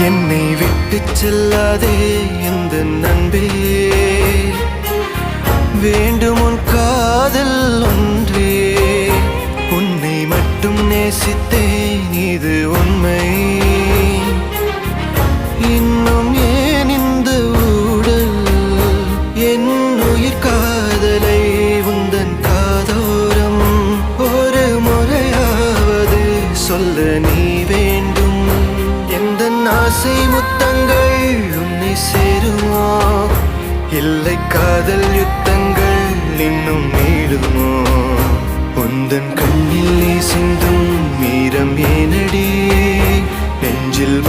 என்னை விட்டு செல்லாதே எந்த நண்பே, வேண்டும் உன் காதல் ஒன்றே. உன்னை மட்டும் நேசித்தேன், இது உண்மை. இன்னும் ஏன் இந்த ஊடல்? என் உயிர் காதலை உந்தன் காதோரம் ஒரு முறையாவது சொல்ல நீ வேண்டும். எந்த ஆசை முத்தங்கள் உன்னை சேருமோ, இல்லை காதல் யுத்தங்கள் இன்னும் நீடுமோ? உந்தன் கண்ணில் நீ சிந்தும் மீரம் ஏனடி, நெஞ்சில்